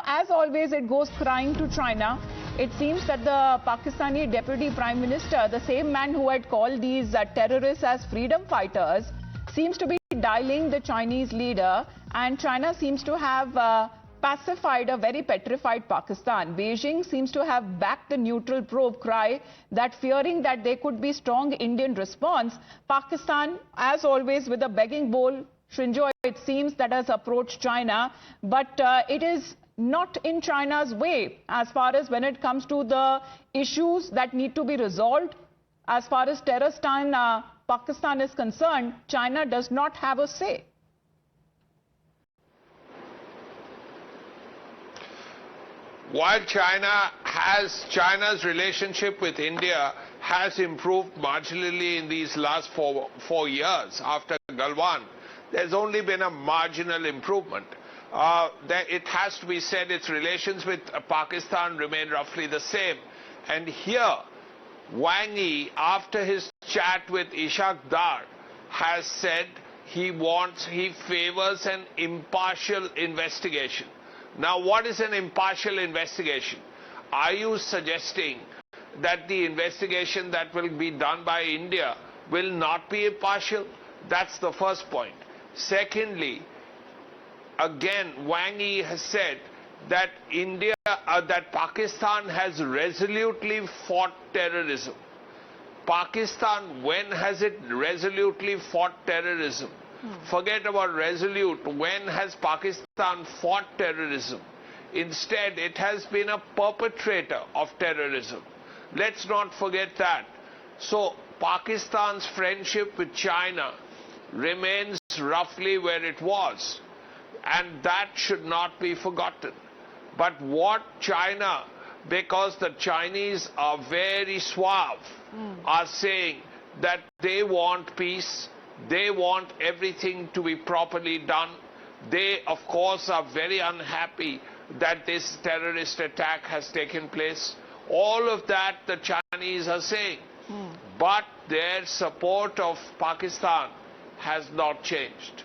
as always, it goes crying to China. It seems that the Pakistani Deputy Prime Minister, the same man who had called these terrorists as freedom fighters, seems to be dialing the Chinese leader, and China seems to have pacified a very petrified Pakistan. Beijing seems to have backed the neutral probe cry that fearing that there could be strong Indian response, Pakistan, as always, with a begging bowl, Shinzo, it seems, that has approached China, but it is not in China's way as far as when it comes to the issues that need to be resolved. As far as terroristan, Pakistan is concerned, China does not have a say. While China's relationship with India has improved marginally in these last four years after Galwan, there's only been a marginal improvement. It has to be said its relations with Pakistan remain roughly the same. And here, Wang Yi, after his chat with Ishaq Dar, has said he favors an impartial investigation. Now, what is an impartial investigation? Are you suggesting that the investigation that will be done by India will not be impartial? That's the first point. Secondly, again, Wang Yi has said that that Pakistan has resolutely fought terrorism. Pakistan, when has it resolutely fought terrorism? Forget about resolute. When has Pakistan fought terrorism? Instead, it has been a perpetrator of terrorism. Let's not forget that. So, Pakistan's friendship with China remains roughly where it was, and that should not be forgotten. But what China, because the Chinese are very suave, are saying that they want peace, they want everything to be properly done. They, of course, are very unhappy that this terrorist attack has taken place. All of that the Chinese are saying. But their support of Pakistan has not changed.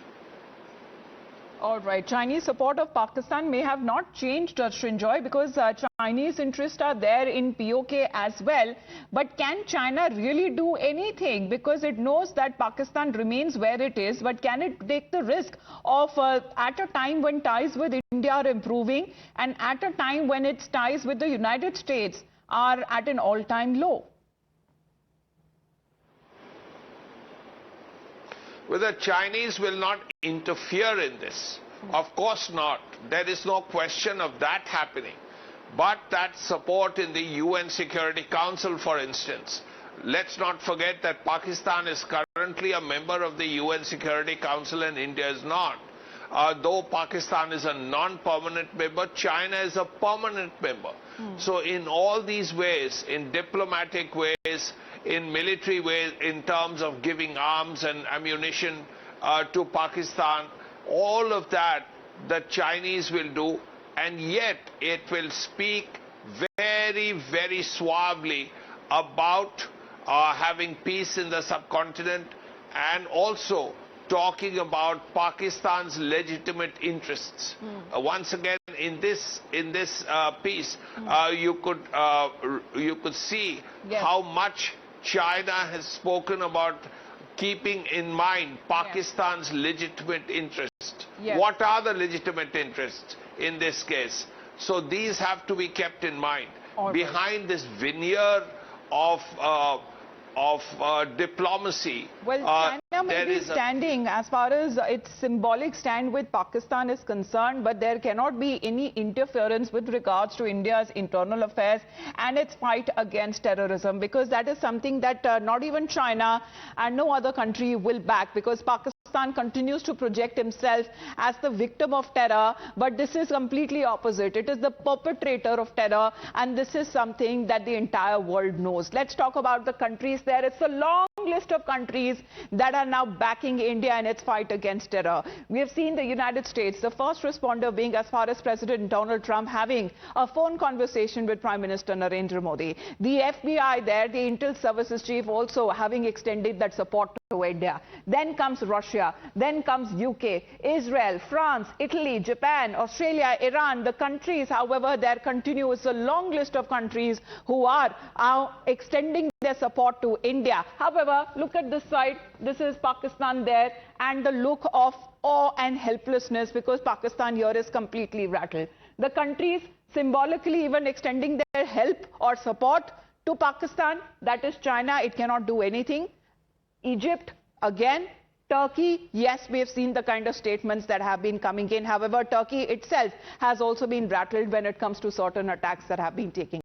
All right. Chinese support of Pakistan may have not changed, Srinjoy, because Chinese interests are there in POK as well. But can China really do anything? Because it knows that Pakistan remains where it is. But can it take the risk of, at a time when ties with India are improving and at a time when its ties with the United States are at an all-time low? Well, the Chinese will not interfere in this. Of course not. There is no question of that happening. But that support in the UN Security Council, for instance, let's not forget that Pakistan is currently a member of the UN Security Council and India is not. Though Pakistan is a non-permanent member, China is a permanent member. So in all these ways, in diplomatic ways, in military ways, in terms of giving arms and ammunition to Pakistan, all of that the Chinese will do, and yet it will speak very, very suavely about having peace in the subcontinent, and also talking about Pakistan's legitimate interests. Once again, in this piece, you could see how much China has spoken about keeping in mind Pakistan's legitimate interests. What are the legitimate interests in this case? So these have to be kept in mind. Behind this veneer of diplomacy. Well, China may be standing as far as its symbolic stand with Pakistan is concerned, but there cannot be any interference with regards to India's internal affairs and its fight against terrorism, because that is something that not even China and no other country will back, because Pakistan continues to project himself as the victim of terror, but this is completely opposite. It is the perpetrator of terror, and this is something that the entire world knows. Let's talk about the countries there. It's a long list of countries that are now backing India in its fight against terror. We have seen the United States, the first responder being, as far as President Donald Trump, having a phone conversation with Prime Minister Narendra Modi. The FBI there, the Intel Services Chief, also having extended that support to to India. Then comes Russia, then comes UK, Israel, France, Italy, Japan, Australia, Iran. The countries, however, there continues a long list of countries who are extending their support to India. However, look at this side. This is Pakistan there, and the look of awe and helplessness, because Pakistan here is completely rattled. The countries symbolically even extending their help or support to Pakistan, that is China, it cannot do anything. Egypt, again. Turkey, yes, we have seen the kind of statements that have been coming in. However, Turkey itself has also been rattled when it comes to certain attacks that have been taking